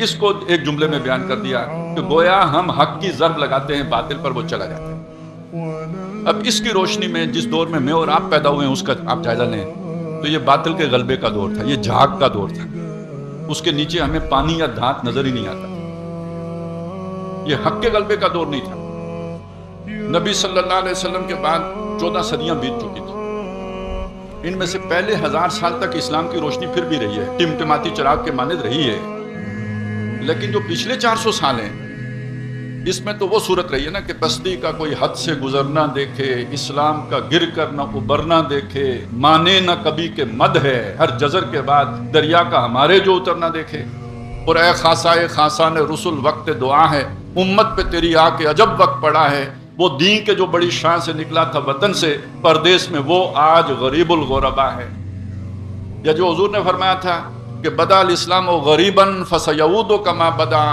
اس کو ایک جملے میں بیان کر دیا کہ گویا ہم حق کی ضرب لگاتے ہیں، باطل پر وہ چلا جاتا ہے۔ اب اس کی روشنی میں جس دور میں میں اور آپ پیدا ہوئے ہیں اس کا آپ جائزہ لیں تو یہ باطل کے غلبے کا دور تھا، یہ جھاگ کا دور تھا، اس کے نیچے ہمیں پانی یا دھات نظر ہی نہیں آتا، یہ حق کے غلبے کا دور نہیں تھا۔ نبی صلی اللہ علیہ وسلم کے بعد 14 صدیاں بیت چکی تھی، ان میں سے پہلے 1000 سال تک اسلام کی روشنی پھر بھی رہی ہے، ٹمٹماتی چراغ کے مانند رہی ہے، لیکن جو پچھلے 400 سال ہیں اس میں تو وہ صورت رہی ہے نا کہ بستی کا کوئی حد سے گزرنا دیکھے، اسلام کا گر کر نہ ابھرنا دیکھے، مانے نہ کبھی کہ مد ہے ہر جزر کے بعد دریا کا ہمارے جو اترنا دیکھے، اور اے خاصان رسول وقت دعا ہے، امت پہ تیری آ کے عجب وقت پڑا ہے، وہ دین کے جو بڑی شان سے نکلا تھا وطن سے پردیس میں وہ آج غریب الغربا ہے۔ یا جو حضور نے فرمایا تھا کہ بدا الاسلام و غریباً فسیعود کما بدا،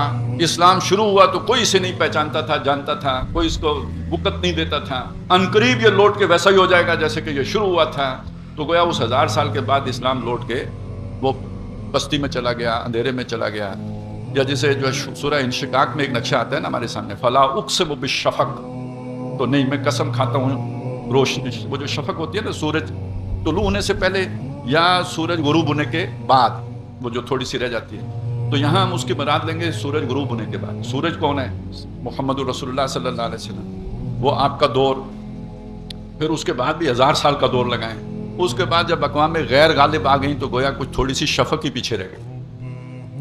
اسلام شروع ہوا تو کوئی اسے نہیں پہچانتا تھا، جانتا تھا، کوئی اس کو وقت نہیں دیتا تھا، عنقریب یہ لوٹ کے ویسا ہی ہو جائے گا جیسے کہ یہ شروع ہوا تھا۔ تو گویا اس 1000 سال کے بعد اسلام لوٹ کے وہ بستی میں چلا گیا، اندھیرے میں چلا گیا۔ یا جسے جو سورہ انشقاق میں ایک نقشہ آتا ہے نا ہمارے سامنے، فلا اقسم بالشفق، تو نہیں میں قسم کھاتا ہوں روشنی، وہ جو شفق ہوتی ہے نا سورج طلوع ہونے سے پہلے یا سورج غروب ہونے کے بعد، وہ جو تھوڑی سی رہ جاتی ہے، تو یہاں ہم اس کی مراد لیں گے سورج غروب ہونے کے بعد۔ سورج کون ہے؟ محمد رسول اللہ صلی اللہ علیہ وسلم، وہ آپ کا دور، پھر اس کے بعد بھی 1000 سال کا دور لگائیں، اس کے بعد جب اقوام غیر غالب آ گئیں تو گویا کچھ تھوڑی سی شفق ہی پیچھے رہ گئی،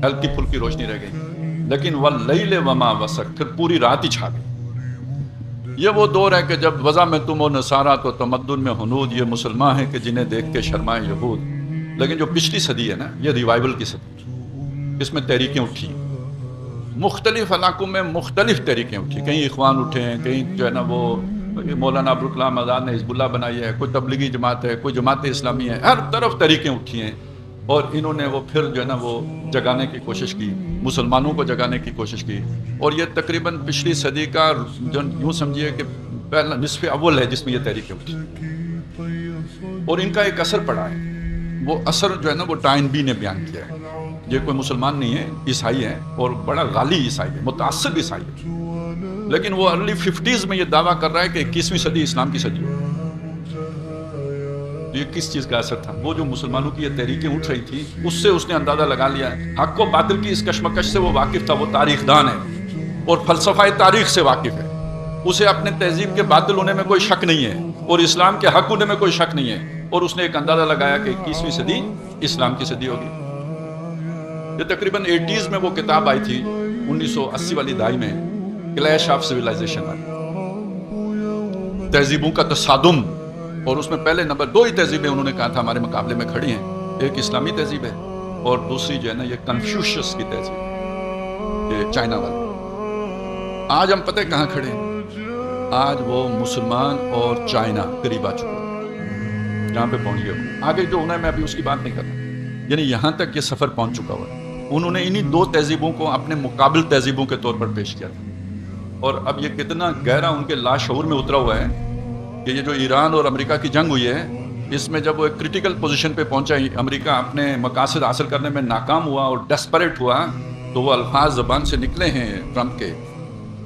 ہلکی پھلکی روشنی رہ گئی، لیکن واللیل وما وسق، پھر پوری رات ہی چھا گئی۔ یہ وہ دور ہے کہ جب وضع میں تم و نصارہ تو تمدن میں ہنود، یہ مسلمان ہیں کہ جنہیں دیکھ کے شرمائے یہود۔ لیکن جو پچھلی صدی ہے نا یہ ریوائول کی صدی، اس میں تحریکیں اٹھی، مختلف علاقوں میں مختلف تحریکیں اٹھی، کہیں اخوان اٹھے ہیں، کہیں جو ہے نا وہ مولانا عبدالکلام آزاد نے حزب اللہ بنائی ہے، کوئی تبلیغی جماعت ہے، کوئی جماعت اسلامی ہے، ہر طرف تحریکیں اٹھی ہیں، اور انہوں نے وہ پھر جو ہے نا وہ جگانے کی کوشش کی، مسلمانوں کو جگانے کی کوشش کی، اور یہ تقریباً پچھلی صدی کا جو یوں سمجھیے کہ پہلا نصف اول ہے جس میں یہ تحریکیں اٹھی، اور ان کا ایک اثر پڑا ہے۔ وہ اثر جو ہے نا وہ ٹائن بی نے بیان کیا ہے، یہ کوئی مسلمان نہیں ہے، عیسائی ہے، اور بڑا غالی عیسائی ہے، متعصب عیسائی ہے، لیکن وہ ارلی 50s میں یہ دعویٰ کر رہا ہے کہ 21ویں صدی اسلام کی صدی ہے۔ یہ کس چیز کا اثر تھا؟ وہ جو مسلمانوں کی یہ تحریکیں اٹھ رہی تھی اس سے اس نے اندازہ لگا لیا ہے، حق و باطل کی اس کشمکش سے وہ واقف تھا، وہ تاریخ دان ہے اور فلسفہ تاریخ سے واقف ہے، اسے اپنے تہذیب کے باطل ہونے میں کوئی شک نہیں ہے اور اسلام کے حق ہونے میں کوئی شک نہیں ہے، اور اس نے ایک اندازہ لگایا کہ 21ویں صدی اسلام کی صدی ہوگی۔ یہ تقریباً 80s میں وہ کتاب آئی تھی، 1980 والی دہائی میں، کلیش آف سویلائزیشن والی، تہذیبوں کا تصادم، اور اس میں پہلے نمبر 2 ہی تہذیبیں انہوں نے کہا تھا ہمارے مقابلے میں کھڑی ہیں، ایک اسلامی تہذیب ہے اور دوسری جو ہے نا یہ کنفیوشس کی تہذیب، یہ چائنا والی۔ آج ہم پتہ کہاں کھڑے ہیں؟ آج وہ مسلمان اور چائنا قریب آ چکے ہیں، جہاں پہ پہنچ گئے ہو، آگے جو ہونا ہے میں ابھی اس کی بات نہیں کر رہا، یعنی یہاں تک یہ سفر پہنچ چکا ہوا ہے۔ انہوں نے انہی 2 تہذیبوں کو اپنے مقابل تہذیبوں کے طور پر پیش کیا تھا، اور اب یہ کتنا گہرا ان کے لاشعور میں اترا ہوا ہے کہ یہ جو ایران اور امریکہ کی جنگ ہوئی ہے، اس میں جب وہ ایک کرٹیکل پوزیشن پہ پہنچا، امریکہ اپنے مقاصد حاصل کرنے میں ناکام ہوا اور ڈیسپریٹ ہوا، تو وہ الفاظ زبان سے نکلے ہیں ٹرمپ کے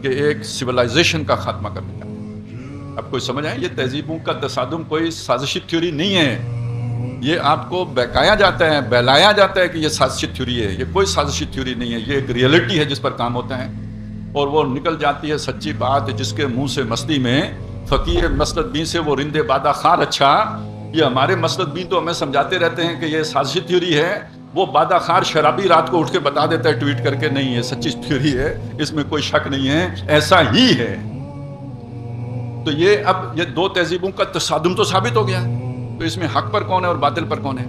کہ ایک سویلائزیشن کا خاتمہ کرنے کا۔ اب کوئی سمجھ آئے، یہ تہذیبوں کا تصادم کوئی سازشی تھیوری نہیں ہے، یہ آپ کو بہکایا جاتا ہے، بہلایا جاتا ہے کہ یہ سازشی تھیوری ہے، یہ کوئی سازشی تھیوری نہیں ہے، یہ ایک ریئلٹی ہے جس پر کام ہوتا ہے، اور وہ نکل جاتی ہے سچی بات جس کے منہ سے مستی میں فقیر مسند بین سے وہ رندے بادہ خار اچھا۔ یہ ہمارے مسند بین تو ہمیں سمجھاتے رہتے ہیں کہ یہ سازشی تھیوری ہے، وہ بادہ خار شرابی رات کو اٹھ کے بتا دیتا ہے ٹویٹ کر کے، نہیں یہ سچی تھیوری ہے، اس میں کوئی شک نہیں ہے، ایسا ہی ہے۔ تو یہ اب یہ 2 تہذیبوں کا تصادم تو ثابت ہو گیا، تو اس میں حق پر کون ہے اور باطل پر کون ہے،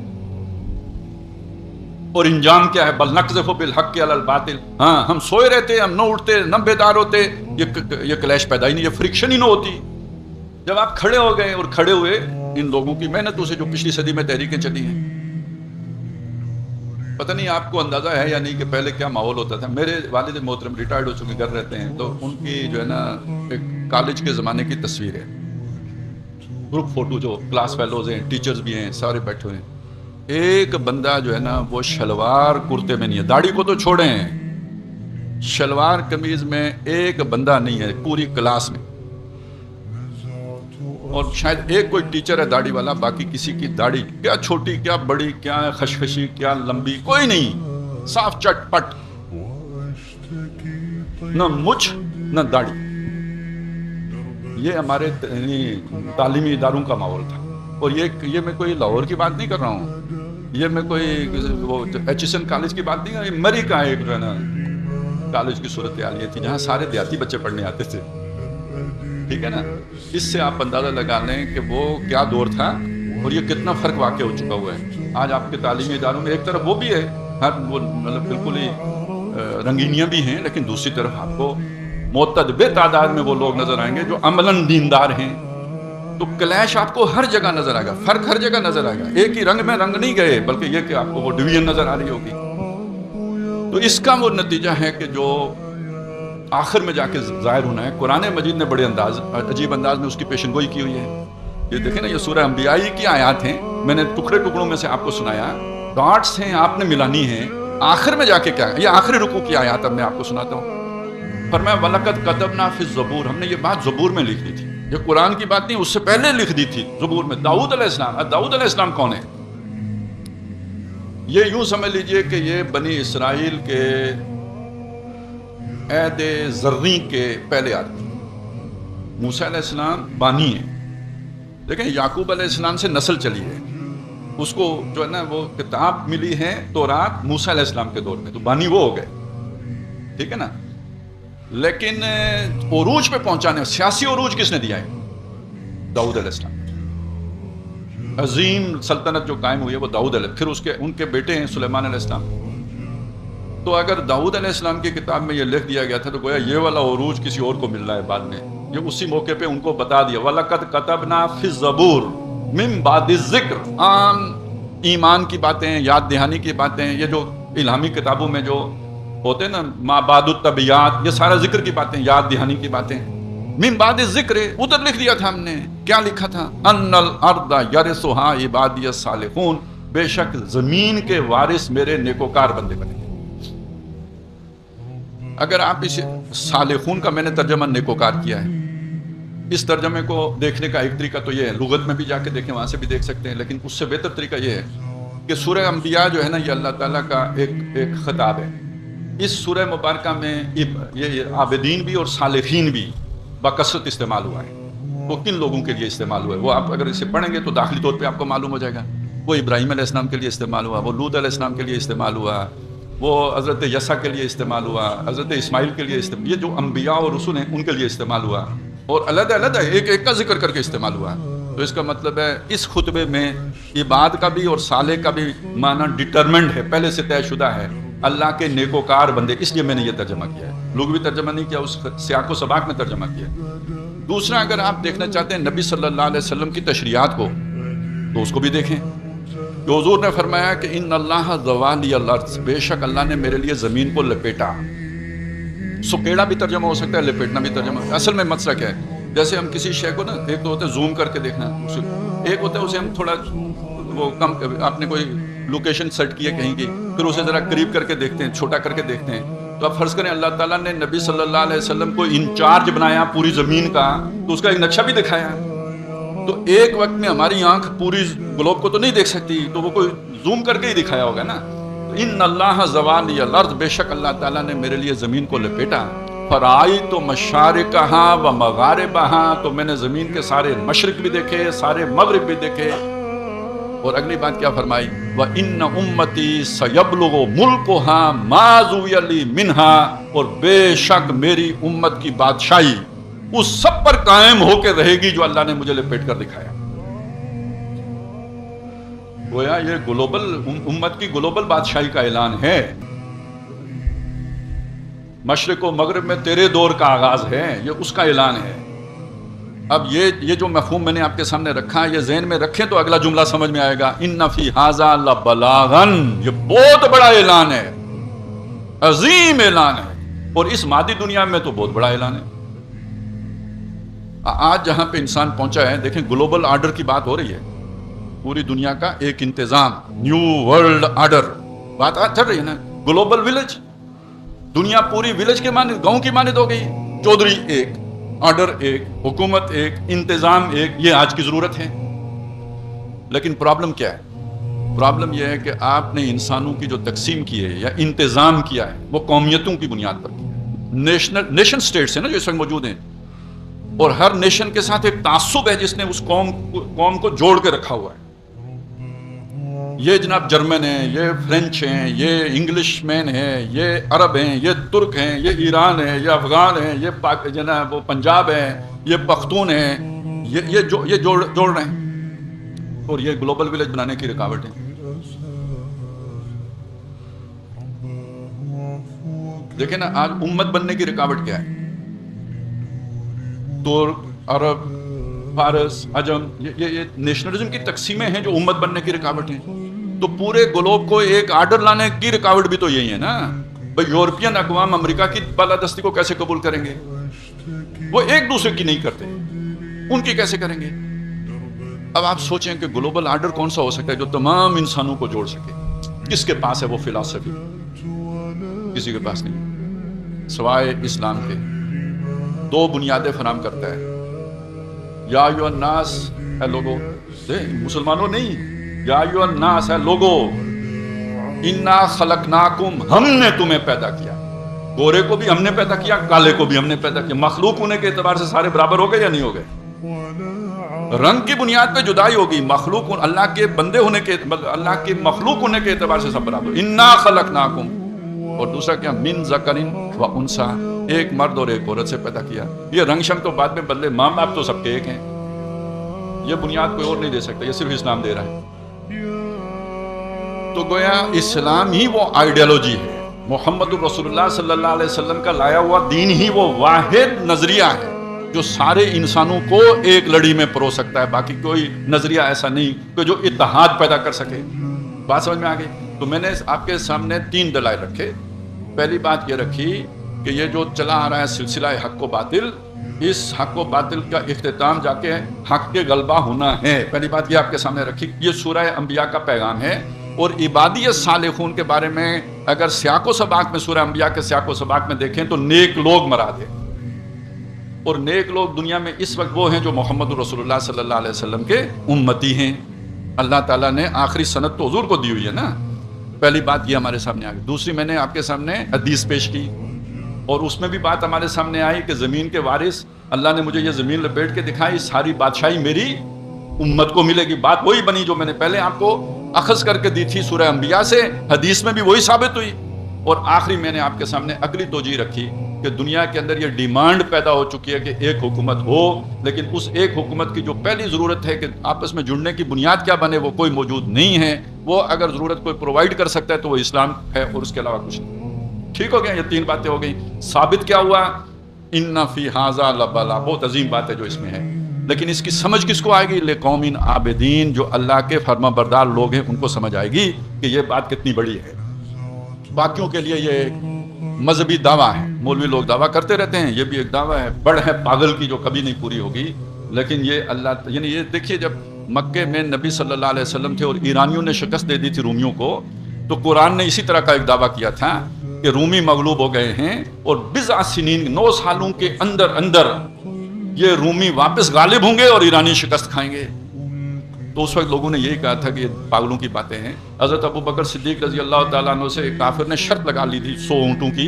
اور انجام کیا ہے؟ بل نقذف بالحق علی الباطل، ہاں ہم سوئے رہتے، ہم نہ اٹھتے، نہ بیدار ہوتے، یہ کلیش پیدا ہی نہیں، یہ فرکشن ہی نہ ہوتی۔ جب آپ کھڑے ہو گئے اور کھڑے ہوئے ان لوگوں کی محنتوں سے جو پچھلی صدی میں تحریکیں چلی ہیں، پتہ نہیں آپ کو اندازہ ہے یا نہیں کہ پہلے کیا ماحول ہوتا تھا۔ میرے والد محترم ریٹائرڈ ہو چکے، گھر رہتے ہیں، تو ان کی جو ہے نا ایک کالج کے زمانے کی تصویر ہے، گروپ فوٹو، جو کلاس فیلوز ہیں، ٹیچرز بھی ہیں، سارے بیٹھے ہوئے ہیں، ایک بندہ جو ہے نا وہ شلوار کرتے میں نہیں ہے، داڑھی کو تو چھوڑیں، شلوار قمیض میں ایک بندہ نہیں ہے پوری کلاس میں، اور شاید ایک کوئی ٹیچر ہے داڑھی والا، باقی کسی کی داڑھی کیا چھوٹی کیا بڑی کیا خشخشی کیا لمبی کوئی نہیں، صاف چٹ پٹ، نہ مچھ نہ داڑھی۔ یہ ہمارے تعلیمی اداروں کا ماحول تھا۔ اور یہ میں کوئی لاہور کی بات نہیں کر رہا ہوں، یہ میں کوئی وہ ایچ ایس این کالج کی بات نہیں کر رہا، یہ مری کا ایک جو ہے نا کالج کی صورتحال یہ تھی جہاں سارے دیہاتی بچے پڑھنے آتے تھے، ٹھیک ہے نا۔ اس سے آپ اندازہ لگا لیں کہ وہ کیا دور تھا اور یہ کتنا فرق واقع ہو چکا ہوا ہے۔ آج آپ کے تعلیمی اداروں میں ایک طرف وہ بھی ہے، ہر وہ مطلب بالکل ہی رنگینیاں بھی ہیں، لیکن دوسری طرف آپ کو معتدب تعداد میں وہ لوگ نظر آئیں گے جو عملاً دیندار ہیں۔ تو کلیش آپ کو ہر جگہ نظر آئے گا، فرق ہر جگہ نظر آئے گا، ایک ہی رنگ میں رنگ نہیں گئے، بلکہ یہ کہ آپ کو وہ ڈویژن نظر آ رہی ہوگی۔ تو اس کا وہ نتیجہ ہے کہ جو آخر میں جا کے ظاہر ہونا ہے۔ قرآن مجید نے بڑے عجیب انداز میں اس کی پیشن گوئی کی ہوئی ہے۔ یہ دیکھیں نا، یہ سورہ انبیاء کی آیات ہیں، میں نے ٹکڑے ٹکڑوں میں سے آپ کو سنایا، ڈاٹس ہیں آپ نے ملانی ہیں، آخر میں جا کے کیا ہے، یہ آخری رکوع کی آیات اب میں آپ کو سناتا ہوں۔ فرمایا وَلَقَدْ كَتَبْنَا فِي الزَّبُورِ، ہم نے یہ بات زبور میں لکھ دی تھی، یہ قرآن کی بات نہیں، اس سے پہلے لکھ دی تھی زبور میں۔ داؤد علیہ السلام، داؤد علیہ السلام کون ہے؟ یہ یوں سمجھ لیجئے کہ یہ بنی اسرائیل کے عہد زرعی کے پہلے آدمی۔ موسیٰ علیہ السلام بانی ہیں، لیکن یعقوب علیہ السلام سے نسل چلی ہے، اس کو جو ہے نا وہ کتاب ملی ہے تورات موسیٰ علیہ السلام کے دور میں، تو بانی وہ ہو گئے، ٹھیک ہے نا۔ لیکن عروج پہ پہنچانے، سیاسی عروج کس نے دیا ہے؟ داؤد علیہ السلام۔ عظیم سلطنت جو قائم ہوئی ہے وہ داؤد علیہ، پھر ان کے بیٹے ہیں سلیمان علیہ السلام۔ تو اگر داؤد علیہ السلام کی کتاب میں یہ لکھ دیا گیا تھا تو گویا یہ والا عروج کسی اور کو مل رہا ہے بعد میں، یہ اسی موقع پہ ان کو بتا دیا وَلَقَدْ كَتَبْنَا فِي الزَّبُورِ مِن بَعْدِ الذِّكْرِ۔ عام ایمان کی باتیں، یاد دہانی کی باتیں، یہ جو الہامی کتابوں میں جو ہوتے ہیں نا ما بعد الطبیعات، یہ سارا ذکر کی باتیں، یاد دہانی کی باتیں، من بعد الذکر ادھر لکھ دیا تھا ہم نے۔ کیا لکھا تھا؟ ان الارض یرثها عبادی الصالحون، بے شک زمین کے وارث میرے نیکوکار بندے بنے۔ اگر آپ اس صالحون کا میں نے ترجمہ نیکوکار کیا ہے، اس ترجمے کو دیکھنے کا ایک طریقہ تو یہ ہے، لغت میں بھی جا کے دیکھیں، وہاں سے بھی دیکھ سکتے ہیں، لیکن اس سے بہتر طریقہ یہ ہے کہ سورہ انبیاء جو ہے نا یہ اللہ تعالیٰ کا ایک خطاب ہے۔ اس سورہ مبارکہ میں یہ عابدین بھی اور صالحین بھی بکثرت استعمال ہوا ہے۔ وہ کن لوگوں کے لیے استعمال ہوا ہے وہ آپ اگر اسے پڑھیں گے تو داخلی طور پہ آپ کو معلوم ہو جائے گا۔ وہ ابراہیم علیہ السلام کے لیے استعمال ہوا، وہ لوط علیہ السلام کے لیے استعمال ہوا، وہ حضرت یسع کے لیے استعمال ہوا، حضرت اسماعیل کے لیے استعمال، یہ جو انبیاء اور رسول ہیں ان کے لیے استعمال ہوا، اور علیحدہ علیحدہ ایک ایک کا ذکر کر کے استعمال ہوا۔ تو اس کا مطلب ہے اس خطبے میں عباد کا بھی اور صالح کا بھی معنی ڈٹرمنڈ ہے، پہلے سے طے شدہ ہے، اللہ کے نیکوکار بندے، اس لیے میں نے یہ ترجمہ کیا ہے، لغوی ترجمہ نہیں کیا، اس سیاق و سباق میں ترجمہ کیا۔ دوسرا، اگر آپ دیکھنا چاہتے ہیں نبی صلی اللہ علیہ وسلم کی تشریعات کو تو اس کو بھی دیکھیں کہ حضور نے فرمایا کہ ان اللہ ذوالی الارض، بے شک اللہ نے میرے لیے زمین کو لپیٹا۔ سکیڑا بھی ترجمہ ہو سکتا ہے، لپیٹنا بھی ترجمہ۔ اصل میں مسئلہ کیا ہے، جیسے ہم کسی شے کو نا، ایک تو ہوتا ہے زوم کر کے دیکھنا، ایک ہوتا ہے اسے ہم تھوڑا وہ کم، آپ نے کوئی لوکیشن سیٹ کی ہے کہیں کی، پھر اسے ذرا قریب کر کے دیکھتے ہیں، چھوٹا کر کے دیکھتے ہیں۔ تو آپ فرض کریں اللہ تعالیٰ نے نبی صلی اللہ علیہ وسلم کو انچارج بنایا پوری زمین کا، تو اس کا ایک نقشہ بھی دکھایا، تو ایک وقت میں ہماری آنکھ پوری گلوب کو تو نہیں دیکھ سکتی، تو وہ کوئی زوم کر کے ہی دکھایا ہوگا نا۔ ان اللہ زوالی الارض، بے شک اللہ تعالیٰ نے میرے لیے زمین کو لپیٹا، فرأیت مشارقہا و مغاربہا، تو میں نے زمین کے سارے مشرق بھی دیکھے، سارے مغرب بھی دیکھے۔ اور اگلی بات کیا فرمائی؟ وَإِنَّ أُمَّتِي سَيَبْلُغُ مُلْكُهَا مَا زُوِّيَ لِي مِنْهَا، اور بے شک میری امت کی بادشاہی اس سب پر قائم ہو کے رہے گی جو اللہ نے مجھے لپیٹ کر دکھایا۔ گویا یہ گلوبل امت کی گلوبل بادشاہی کا اعلان ہے۔ مشرق و مغرب میں تیرے دور کا آغاز ہے، یہ اس کا اعلان ہے۔ اب یہ جو مفہوم میں نے آپ کے سامنے رکھا، یہ ذہن میں رکھیں تو اگلا جملہ سمجھ میں آئے گا۔ ان فی ھذا لبلاغا، یہ بہت بڑا اعلان ہے، عظیم اعلان ہے، اور اس مادی دنیا میں تو بہت بڑا اعلان ہے۔ آج جہاں پہ انسان پہنچا ہے، دیکھیں گلوبل آرڈر کی بات ہو رہی ہے، پوری دنیا کا ایک انتظام، نیو ورلڈ آرڈر، بات چل رہی ہے نا، گلوبل ولیج۔ دنیا پوری ولیج کے مانند، گاؤں کی مانند ہو گئی. چودھری ایک، آرڈر ایک، حکومت ایک، انتظام ایک. یہ آج کی ضرورت ہے. لیکن پرابلم کیا ہے؟ پرابلم یہ ہے کہ آپ نے انسانوں کی جو تقسیم کی ہے یا انتظام کیا ہے وہ قومیتوں کی بنیاد پر کی ہے. نیشن سٹیٹس ہیں نا جو اس وقت موجود ہیں، اور ہر نیشن کے ساتھ ایک تعصب ہے جس نے اس قوم کو جوڑ کے رکھا ہوا ہے. یہ جناب جرمن ہیں، یہ فرینچ ہیں، یہ انگلش مین ہیں، یہ عرب ہیں، یہ ترک ہیں، یہ ایران ہیں، یہ افغان ہیں، یہ جناب وہ پنجاب ہیں، یہ پختون ہیں. یہ جوڑ رہے ہیں، اور یہ گلوبل ولیج بنانے کی رکاوٹ ہے. دیکھیں نا آج امت بننے کی رکاوٹ کیا ہے؟ ترک، عرب، فارس، عجم، یہ نیشنلزم کی تقسیمیں ہیں جو امت بننے کی رکاوٹ ہیں. تو پورے گلوب کو ایک آرڈر لانے کی رکاوٹ بھی تو یہی ہے نا بھائی. یورپین اقوام امریکہ کی بالادستی کو کیسے قبول کریں گے؟ وہ ایک دوسرے کی نہیں کرتے، ان کی کیسے کریں گے؟ اب آپ سوچیں کہ گلوبل آرڈر کون سا ہو سکتا ہے جو تمام انسانوں کو جوڑ سکے؟ کس کے پاس ہے وہ فلسفی؟ کسی کے پاس نہیں، سوائے اسلام کے. دو بنیادیں فراہم کرتا ہے. یا ایھا الناس، اے لوگو، مسلمانوں نہیں، یا ایھا الناس، اے لوگو، انا خلقناکم، ہم نے تمہیں پیدا کیا. گورے کو بھی ہم نے پیدا کیا، کالے کو بھی ہم نے پیدا کیا. مخلوق ہونے کے اعتبار سے سارے برابر ہو گئے یا نہیں ہو گئے؟ رنگ کی بنیاد پہ جدائی ہوگی. مخلوق اللہ کے بندے ہونے کے، اللہ کے مخلوق ہونے کے اعتبار سے سب برابر. انا خلقناکم، اور دوسرا کیا؟ من ذکر و انثی، ایک مرد اور ایک عورت سے پیدا کیا. یہ رنگ شنگ تو بعد میں بدلے، ماں باپ تو سب کے ایک ہیں. یہ بنیاد کوئی اور نہیں دے سکتا، یہ صرف اسلام دے رہا ہے. تو گویا اسلام ہی وہ آئیڈیالوجی ہے، محمد رسول اللہ صلی اللہ علیہ وسلم کا لایا ہوا دین ہی وہ واحد نظریہ ہے جو سارے انسانوں کو ایک لڑی میں پرو سکتا ہے. باقی کوئی نظریہ ایسا نہیں کہ جو اتحاد پیدا کر سکے. بات سمجھ میں آ گئی؟ تو میں نے آپ کے سامنے 3 دلائل رکھے. پہلی بات یہ رکھی کہ یہ جو چلا آ رہا ہے سلسلہ حق و باطل، اس حق و باطل کا اختتام جا کے حق کے غلبہ ہونا ہے. پہلی بات یہ آپ کے سامنے رکھی. یہ سورہ انبیاء کا پیغام ہے، اور عبادیت صالحون کے بارے میں اگر سیاق و سباق میں سورہ انبیاء کے سیاق و سباق میں دیکھیں تو نیک لوگ مراد ہیں. اور نیک لوگ دنیا میں اس وقت وہ ہیں جو محمد رسول اللہ صلی اللہ علیہ وسلم کے امتی ہیں. اللہ تعالیٰ نے آخری سند تو حضور کو دی ہوئی ہے نا. پہلی بات یہ ہمارے سامنے آ گئی. دوسری میں نے آپ کے سامنے حدیث پیش کی، اور اس میں بھی بات ہمارے سامنے آئی کہ زمین کے وارث، اللہ نے مجھے یہ زمین لپیٹ کے دکھائی، ساری بادشاہی میری امت کو ملے گی. بات وہی بنی جو میں نے پہلے آپ کو اخذ کر کے دی تھی سورہ انبیاء سے، حدیث میں بھی وہی ثابت ہوئی. اور آخری میں نے آپ کے سامنے اگلی توجیہ رکھی کہ دنیا کے اندر یہ ڈیمانڈ پیدا ہو چکی ہے کہ ایک حکومت ہو، لیکن اس ایک حکومت کی جو پہلی ضرورت ہے کہ آپس میں جڑنے کی بنیاد کیا بنے، وہ کوئی موجود نہیں ہے. وہ اگر ضرورت کوئی پرووائڈ کر سکتا ہے تو وہ اسلام ہے، اور اس کے علاوہ کچھ نہیں. ٹھیک ہو گیا؟ یہ 3 باتیں ہو گئیں. ثابت کیا ہوا؟ ان فی ھذا لبلا، بہت عظیم بات ہے جو اس میں ہے. لیکن اس کی سمجھ کس کو آئے گی؟ لقوم عابدین، جو اللہ کے فرما بردار لوگ ہیں ان کو سمجھ آئے گی کہ یہ بات کتنی بڑی ہے. باقیوں کے لیے یہ مذہبی دعویٰ ہے، مولوی لوگ دعویٰ کرتے رہتے ہیں، یہ بھی ایک دعویٰ ہے، بڑھ ہے پاگل کی جو کبھی نہیں پوری ہوگی. لیکن یہ اللہ، یعنی یہ دیکھیے جب مکے میں نبی صلی اللہ علیہ وسلم تھے اور ایرانیوں نے شکست دے دی تھی رومیوں کو، تو قرآن نے اسی طرح کا ایک دعویٰ کیا تھا کہ رومی مغلوب ہو گئے ہیں، اور بضع سنین، 9 سالوں کے اندر اندر یہ رومی واپس غالب ہوں گے اور ایرانی شکست کھائیں گے. تو اس وقت لوگوں نے یہی کہا تھا کہ یہ پاگلوں کی باتیں ہیں. حضرت ابو بکر صدیق رضی اللہ تعالیٰ عنہ سے ایک کافر نے شرط لگا لی تھی 100 اونٹوں کی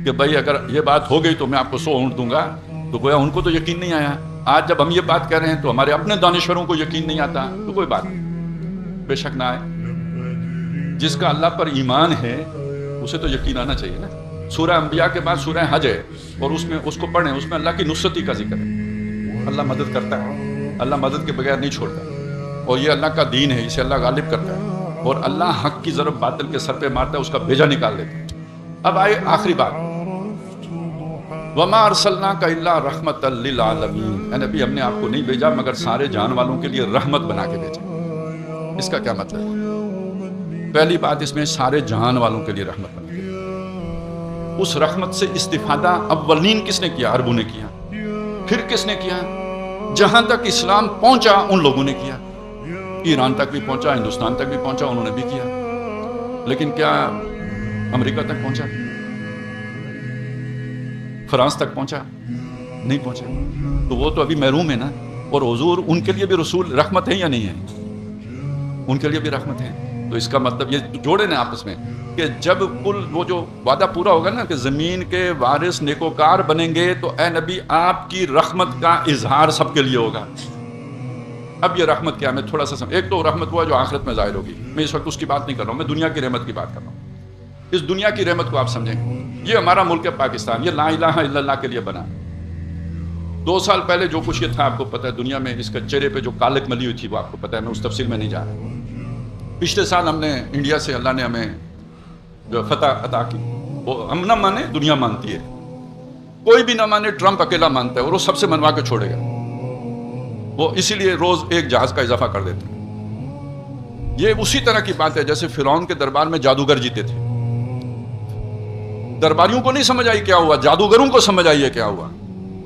کہ بھائی اگر یہ بات ہو گئی تو میں آپ کو 100 اونٹ دوں گا. تو گویا ان کو تو یقین نہیں آیا. آج جب ہم یہ بات کہہ رہے ہیں تو ہمارے اپنے دانشوروں کو یقین نہیں آتا. تو کوئی بات نہیں، بے شک نہ آئے. جس کا اللہ پر ایمان ہے اسے تو یقین آنا چاہیے نا. سورہ انبیاء کے بعد سورہ حج ہے، اور اس میں اس کو پڑھیں، اس میں اللہ کی نصرتی کا ذکر ہے. اللہ مدد کرتا ہے، اللہ مدد کے بغیر نہیں چھوڑتا، اور یہ اللہ کا دین ہے، اسے اللہ غالب کرتا ہے، اور اللہ حق کی ضرب باطل کے سر پہ مارتا ہے، اس کا بیجا نکال دیتا ہے. اب آئے آخری بات، وَمَا أَرْسَلْنَاكَ إِلَّا رَحْمَةً لِّلْعَالَمِينَ. اے نبی، ہم نے آپ کو نہیں بھیجا مگر سارے جان والوں کے لیے رحمت بنا کے بھیجا. اس کا کیا مطلب ہے؟ پہلی بات اس میں سارے جہان والوں کے لیے رحمت بنا کے. اس رحمت سے استفادہ اولین کس نے کیا؟ عربوں نے کیا. پھر کس نے کیا؟ جہاں تک اسلام پہنچا ان لوگوں نے کیا. ایران تک بھی پہنچا، ہندوستان تک بھی پہنچا، انہوں نے بھی کیا. لیکن کیا امریکہ تک پہنچا؟ فرانس تک پہنچا؟ نہیں پہنچا. تو وہ تو ابھی محروم ہے نا. اور حضور ان کے لیے بھی رسول رحمت ہے یا نہیں ہے؟ ان کے لیے بھی رحمت ہے. تو اس کا مطلب یہ جوڑے نا آپس میں کہ جب کل وہ جو وعدہ پورا ہوگا نا کہ زمین کے وارث نیکوکار بنیں گے تو اے نبی آپ کی رحمت کا اظہار سب کے لیے ہوگا. اب یہ رحمت کیا؟ میں تھوڑا سا ایک تو رحمت ہوا جو آخرت میں ظاہر ہوگی. میں اس وقت اس کی بات نہیں کر رہا ہوں, میں دنیا کی رحمت کی بات کر رہا ہوں. اس دنیا کی رحمت کو آپ سمجھیں. یہ ہمارا ملک ہے پاکستان, یہ لا الہ الا اللہ کے لیے بنا. 2 سال پہلے جو کچھ یہ تھا آپ کو پتہ ہے, دنیا میں اس کا چہرے پہ جو کالک ملی ہوئی تھی وہ آپ کو پتہ ہے, میں اس تفصیل میں نہیں جا رہا. پچھلے سال ہم نے انڈیا سے اللہ نے ہمیں جو فتح عطا کی. وہ ہم نہ مانے, دنیا مانتی ہے. کوئی بھی نہ مانے, ٹرمپ اکیلا مانتا ہے اور وہ سب سے منوا کے چھوڑے گا. وہ اسی لیے روز ایک جہاز کا اضافہ کر دیتے ہیں. یہ اسی طرح کی بات ہے جیسے فرعون کے دربار میں جادوگر جیتے تھے. درباریوں کو نہیں سمجھ آئی کیا ہوا, جادوگروں کو سمجھ آئی ہے کیا ہوا.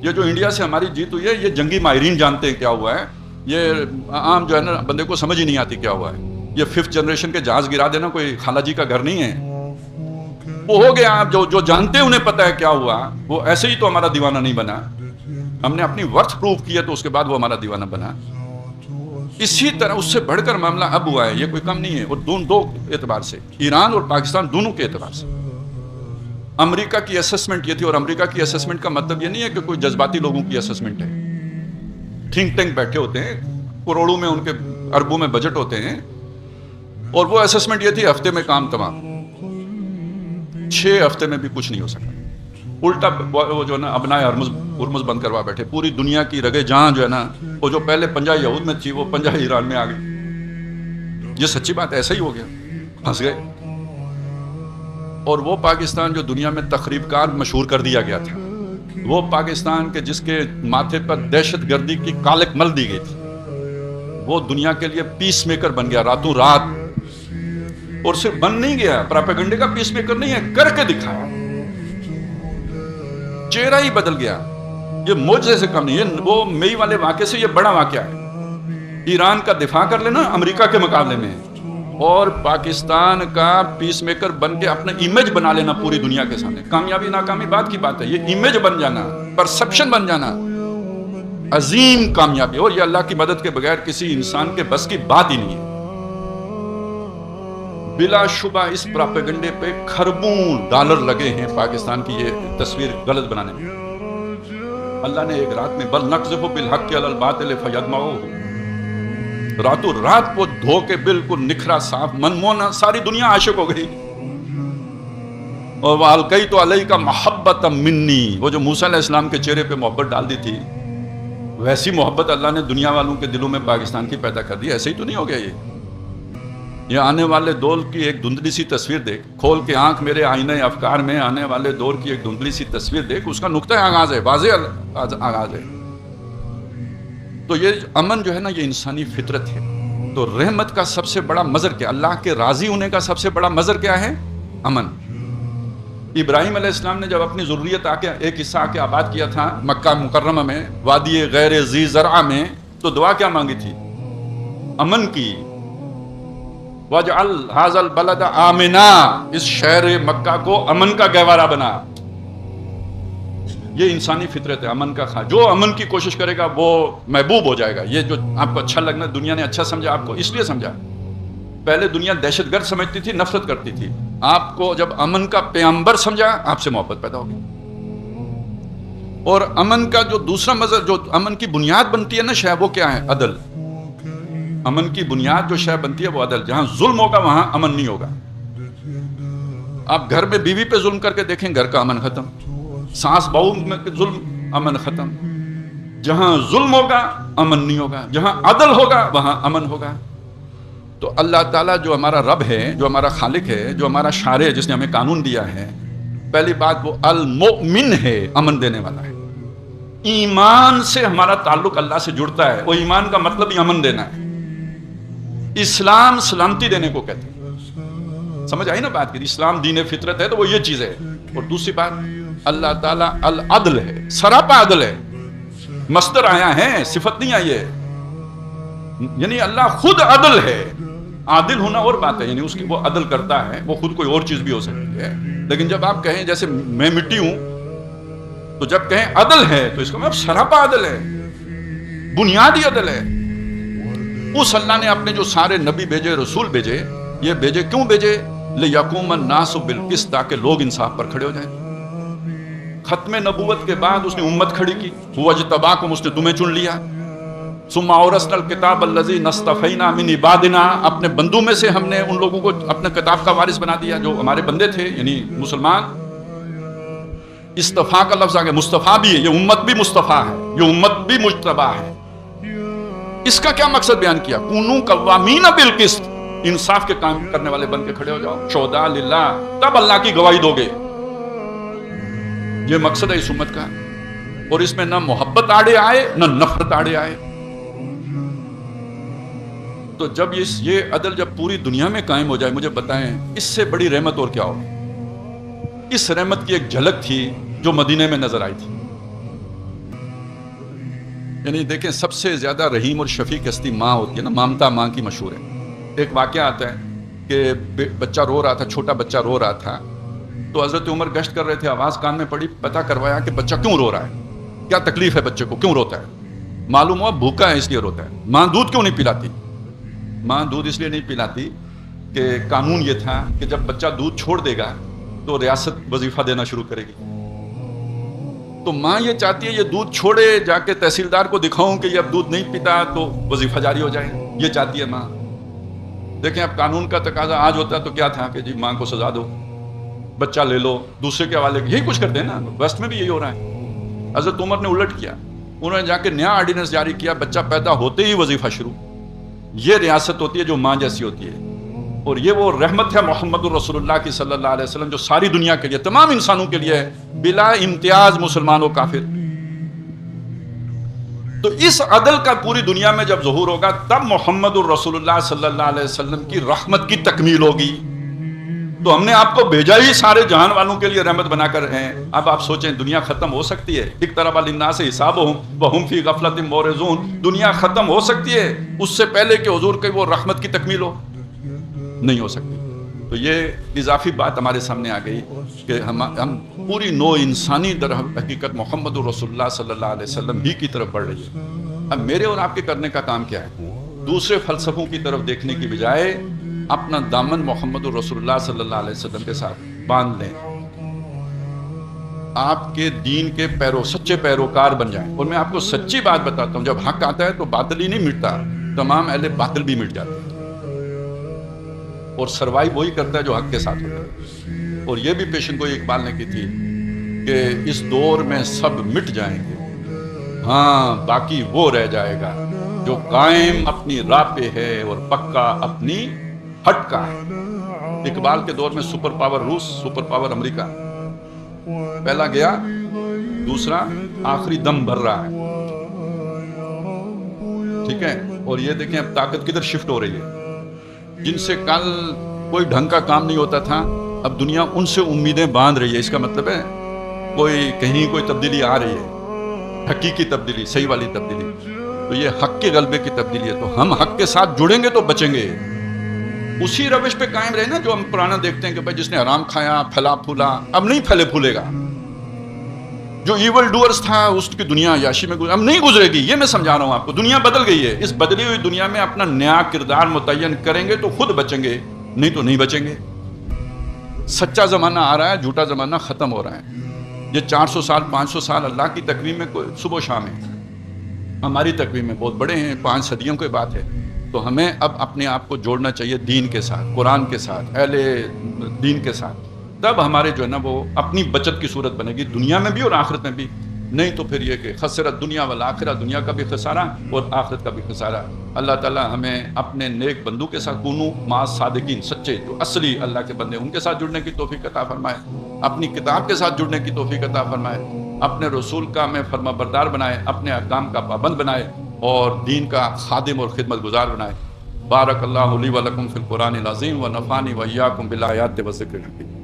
یہ جو انڈیا سے ہماری جیت ہوئی ہے یہ جنگی ماہرین جانتے ہیں کیا ہوا ہے. یہ عام جو ہے نا بندے کو سمجھ ہی نہیں آتی کیا ہوا ہے. یہ 5th جنریشن کے جہاز گرا دینا کوئی خالہ جی کا گھر نہیں ہے. وہ ہو گیا, جو جانتے ہیں انہیں پتہ ہے کیا ہوا. وہ ایسے ہی تو ہمارا دیوانہ نہیں بنا. ہم نے اپنی ورتھ پروف کیا تو اس کے بعد وہ ہمارا دیوانہ بنا. اسی طرح اس سے بڑھ کر معاملہ اب ہوا ہے. یہ کوئی کم نہیں ہے. اور دو اعتبار سے, ایران اور پاکستان دونوں کے اعتبار سے. امریکہ کی اسسمنٹ یہ تھی, اور امریکہ کی اسسمنٹ کا مطلب یہ نہیں ہے کہ کوئی جذباتی لوگوں کی اسسمنٹ ہے. تھنک ٹینک بیٹھے ہوتے ہیں, کروڑوں میں ان کے اربوں میں بجٹ ہوتے ہیں, اور وہ اسسمنٹ یہ تھی ہفتے میں کام تمام. 6 ہفتے میں بھی کچھ نہیں ہو سکا. الٹا وہ جو ہے نا ابنائے ہرمز بند کروا بیٹھے. پوری دنیا کی رگے جہاں جو ہے نا وہ جو پہلے پنجہ یہود میں تھی وہ پنجہ ایران میں آ گئی. یہ سچی بات, ایسا ہی ہو گیا, پھنس گئے. اور وہ پاکستان جو دنیا میں تخریب کار مشہور کر دیا گیا تھا, وہ پاکستان کے جس کے ماتھے پر دہشت گردی کی کالک مل دی گئی تھی, وہ دنیا کے لیے پیس میکر بن گیا راتوں رات. اور صرف بن نہیں گیا, پراپیگنڈے کا پیس میکر نہیں ہے, کر کے دکھایا. چہرہ ہی بدل گیا. یہ معجزے سے کم نہیں ہے. وہ مئی والے واقعے سے یہ بڑا واقعہ ہے. ایران کا دفاع کر لینا امریکہ کے مقابلے میں, اور پاکستان کا پیس میکر بن کے اپنا امیج بنا لینا پوری دنیا کے سامنے. کامیابی ناکامی بات کی بات ہے, یہ امیج بن جانا, پرسپشن بن جانا, عظیم کامیابی. اور یہ اللہ کی مدد کے بغیر کسی انسان کے بس کی بات ہی نہیں ہے. بلا شبہ اس پراپیگنڈے پہ کھربوں ڈالر لگے ہیں پاکستان کی یہ تصویر غلط بنانے میں. اللہ نے ایک رات میں بل نقذف بالحق علی الباطل فیدمغه, راتوں رات وہ دھو کے بالکل نکھرا صاف منمونا, ساری دنیا عاشق ہو گئی. اور وَأَلْقَيْتُ عَلَيْكَ مَحَبَّةً مِّنِّي, وہ جو موسیٰ علیہ السلام کے چہرے پہ محبت ڈال دی تھی, ویسی محبت اللہ نے دنیا والوں کے دلوں میں پاکستان کی پیدا کر دی. ایسے ہی تو نہیں ہو گیا. یہ آنے والے دور کی ایک دھندلی سی تصویر دیکھ, کھول کے آنکھ میرے آئینہ افکار میں, آنے والے دور کی ایک دھندلی سی تصویر دیکھ. اس کا نقطہ آغاز ہے, واضح آغاز ہے. تو یہ امن جو ہے نا یہ انسانی فطرت ہے. تو رحمت کا سب سے بڑا مظہر کیا, اللہ کے راضی ہونے کا سب سے بڑا مظہر کیا ہے؟ امن. ابراہیم علیہ السلام نے جب اپنی ضروریت ایک حصہ آ کے آباد کیا تھا مکہ مکرمہ میں, وادی غیر ذی زرع میں, تو دعا کیا مانگی تھی؟ امن کی. وَاجْعَلْ هَذَا الْبَلَدَ آمِنًا, اس شہر مکہ کو امن کا گہوارہ بنا. یہ انسانی فطرت ہے, امن کا خواہ. جو امن کی کوشش کرے گا وہ محبوب ہو جائے گا. یہ جو آپ کو اچھا لگنا, دنیا نے اچھا سمجھا آپ کو, اس لیے سمجھا. پہلے دنیا دہشت گرد سمجھتی تھی, نفرت کرتی تھی. آپ کو جب امن کا پیغمبر سمجھا, آپ سے محبت پیدا ہوگی. اور امن کا جو دوسرا مظہر, جو امن کی بنیاد بنتی ہے نا شے, وہ کیا ہے؟ عدل. امن کی بنیاد جو شے بنتی ہے وہ عدل. جہاں ظلم ہوگا وہاں امن نہیں ہوگا. آپ گھر میں بیوی پہ ظلم کر کے دیکھیں, گھر کا امن ختم. ساس بہو میں ظلم, امن ختم. جہاں ظلم ہوگا امن نہیں ہوگا, جہاں عدل ہوگا وہاں امن ہوگا. تو اللہ تعالیٰ جو ہمارا رب ہے, جو ہمارا خالق ہے, جو ہمارا شارع ہے, جس نے ہمیں قانون دیا ہے, پہلی بات وہ المؤمن ہے, امن دینے والا ہے. ایمان سے ہمارا تعلق اللہ سے جڑتا ہے. وہ ایمان کا مطلب ہی امن دینا ہے. اسلام سلامتی دینے کو کہتے ہیں. سمجھ آئی نا بات کی؟ اسلام دین فطرت ہے تو وہ یہ چیز ہے. اور دوسری بات, اللہ تعالیٰ العدل ہے, سراپا عدل ہے. مصدر آیا ہے, صفت نہیں آئی ہے. یعنی اللہ خود عدل ہے. عادل ہونا اور بات ہے, یعنی اس کی وہ عدل کرتا ہے, وہ خود کوئی اور چیز بھی ہو سکتی ہے. لیکن جب آپ کہیں جیسے میں مٹی ہوں تو جب کہیں عدل ہے تو اس کا مطلب سراپا عدل ہے، بنیادی عدل ہے۔ اس اللہ نے اپنے جو سارے نبی بھیجے، رسول بھیجے، یہ بھیجے کیوں بھیجے؟ لِيَقُومَ النَّاسُ بِالْقِسْطِ، تاکہ لوگ انصاف پر کھڑے ہو جائیں۔ ختم نبوت کے بعد اس نے امت کھڑی کی، وَاجْتَبَاكُمْ، اس نے تمہیں چن لیا۔ ثُمَّ أَوْرَثْنَا الْكِتَابَ الَّذِينَ اصْطَفَيْنَا مِنْ عِبَادِنَا، اپنے بندوں میں سے ہم نے ان لوگوں کو اپنے کتاب کا وارث بنا دیا جو ہمارے بندے تھے، یعنی مسلمان۔ استفا کا لفظ آ گیا، مصطفیٰ بھی ہے، یہ امت بھی مصطفیٰ ہے، یہ امت بھی مجتبی ہے۔ اس کا کیا مقصد بیان کیا؟ کونوا قوامین بالقسط، انصاف کے کام کرنے والے بن کے کھڑے ہو جاؤ، شہداء للہ، تب اللہ کی گواہی دو گے۔ یہ مقصد ہے اس امت کا، اور اس میں نہ محبت آڑے آئے نہ نفرت آڑے آئے۔ تو جب یہ عدل جب پوری دنیا میں قائم ہو جائے، مجھے بتائیں اس سے بڑی رحمت اور کیا ہو؟ اس رحمت کی ایک جھلک تھی جو مدینے میں نظر آئی تھی۔ یعنی دیکھیں، سب سے زیادہ رحیم اور شفیق ہستی ماں ہوتی ہے نا، مامتا ماں کی مشہور ہے۔ ایک واقعہ آتا ہے کہ بچہ رو رہا تھا، چھوٹا بچہ رو رہا تھا، تو حضرت عمر گشت کر رہے تھے، آواز کان میں پڑی، پتہ کروایا کہ بچہ کیوں رو رہا ہے، کیا تکلیف ہے بچے کو، کیوں روتا ہے؟ معلوم ہوا بھوکا ہے اس لیے روتا ہے۔ ماں دودھ کیوں نہیں پلاتی؟ ماں دودھ اس لیے نہیں پلاتی کہ قانون یہ تھا کہ جب بچہ دودھ چھوڑ دے گا تو ریاست وظیفہ دینا شروع کرے گی۔ تو ماں یہ چاہتی ہے یہ دودھ چھوڑے، جا کے تحصیلدار کو دکھاؤں کہ یہ اب دودھ نہیں پیتا تو وظیفہ جاری ہو جائے، یہ چاہتی ہے ماں۔ دیکھیں اب قانون کا تقاضا آج ہوتا تو کیا تھا کہ جی ماں کو سزا دو، بچہ لے لو، دوسرے کے حوالے، یہی کچھ کرتے ہیں نا، ویسٹ میں بھی یہی ہو رہا ہے۔ حضرت عمر نے الٹ کیا، انہوں نے جا کے نیا آرڈیننس جاری کیا، بچہ پیدا ہوتے ہی وظیفہ شروع۔ یہ ریاست ہوتی ہے جو ماں جیسی ہوتی ہے، اور یہ وہ رحمت ہے محمد الرسول اللہ کی صلی اللہ علیہ وسلم جو ساری دنیا کے لیے، تمام انسانوں کے لیے ہے، بلا امتیاز، مسلمان و کافر۔ تو اس عدل کا پوری دنیا میں جب ظہور ہوگا تب محمد الرسول اللہ صلی اللہ علیہ وسلم کی رحمت کی تکمیل ہوگی۔ تو ہم نے آپ کو بھیجا ہی سارے جہان والوں کے لیے رحمت بنا کر ہیں۔ اب آپ سوچیں دنیا ختم ہو سکتی ہے؟ اقترب للناس حسابهم وهم فی غفلۃ معرضون، دنیا ختم ہو سکتی ہے اس سے پہلے کہ حضور کی وہ رحمت کی تکمیل ہو؟ نہیں ہو سکتی۔ تو یہ اضافی بات ہمارے سامنے آ گئی کہ ہم پوری نوع انسانی در حقیقت محمد الرسول اللہ صلی اللہ علیہ وسلم ہی کی طرف بڑھ رہی ہے۔ اب میرے اور آپ کے کرنے کا کام کیا ہے؟ دوسرے فلسفوں کی طرف دیکھنے کی بجائے اپنا دامن محمد الرسول اللہ صلی اللہ علیہ وسلم کے ساتھ باندھ لیں، آپ کے دین کے سچے پیروکار بن جائیں۔ اور میں آپ کو سچی بات بتاتا ہوں، جب حق آتا ہے تو باطل ہی نہیں مٹتا، تمام اہل باطل بھی مٹ جاتے ہیں، اور سروائیو وہی کرتا ہے جو حق کے ساتھ ہوتا ہے۔ اور یہ بھی پیشن گوئی اقبال نے کی تھی کہ اس دور میں سب مٹ جائیں گے، ہاں باقی وہ رہ جائے گا جو قائم اپنی راہ پہ ہے اور پکا اپنی ہٹ کا ہے۔ اقبال کے دور میں سپر پاور روس، سپر پاور امریکہ پہلا گیا، دوسرا آخری دم بھر رہا ہے، ٹھیک ہے؟ اور یہ دیکھیں اب طاقت کدھر شفٹ ہو رہی ہے۔ جن سے کل کوئی ڈھنگ کا کام نہیں ہوتا تھا، اب دنیا ان سے امیدیں باندھ رہی ہے۔ اس کا مطلب ہے کوئی تبدیلی آ رہی ہے، حقیقی تبدیلی، صحیح والی تبدیلی۔ تو یہ حق کے غلبے کی تبدیلی ہے، تو ہم حق کے ساتھ جڑیں گے تو بچیں گے۔ اسی روش پہ قائم رہے نا جو ہم پرانا دیکھتے ہیں کہ بھائی جس نے حرام کھایا پھلا پھولا، اب نہیں پھلے پھولے گا۔ جو ایول ڈوئرز تھا اس کی دنیا عیاشی میں اب نہیں گزرے گی، یہ میں سمجھا رہا ہوں آپ کو۔ دنیا بدل گئی ہے، اس بدلی ہوئی دنیا میں اپنا نیا کردار متعین کریں گے تو خود بچیں گے، نہیں تو نہیں بچیں گے۔ سچا زمانہ آ رہا ہے، جھوٹا زمانہ ختم ہو رہا ہے۔ یہ 400 سال 500 سال اللہ کی تقویم میں کوئی صبح و شام ہے، ہماری تقویم میں بہت بڑے ہیں، 5 صدیوں کی بات ہے۔ تو ہمیں اب اپنے آپ کو جوڑنا چاہیے دین کے ساتھ، قرآن کے ساتھ، اہل دین کے ساتھ، تب ہمارے جو ہے نا وہ اپنی بچت کی صورت بنے گی، دنیا میں بھی اور آخرت میں بھی۔ نہیں تو پھر یہ کہ خسرت دنیا والآخرہ، دنیا کا بھی خسارہ اور آخرت کا بھی خسارہ۔ اللہ تعالیٰ ہمیں اپنے نیک بندوں کے ساتھ، کونوا مع صادقین، سچے جو اصلی اللہ کے بندے، ان کے ساتھ جڑنے کی توفیق عطا فرمائے، اپنی کتاب کے ساتھ جڑنے کی توفیق عطا فرمائے، اپنے رسول کا ہمیں فرما بردار بنائے، اپنے احکام کا پابند بنائے، اور دین کا خادم اور خدمت گزار بنائے۔ بارک اللہ لی و لکم فی القرآن العظیم و نفعنی و ایاکم بالآیات و ذکر الحکیم۔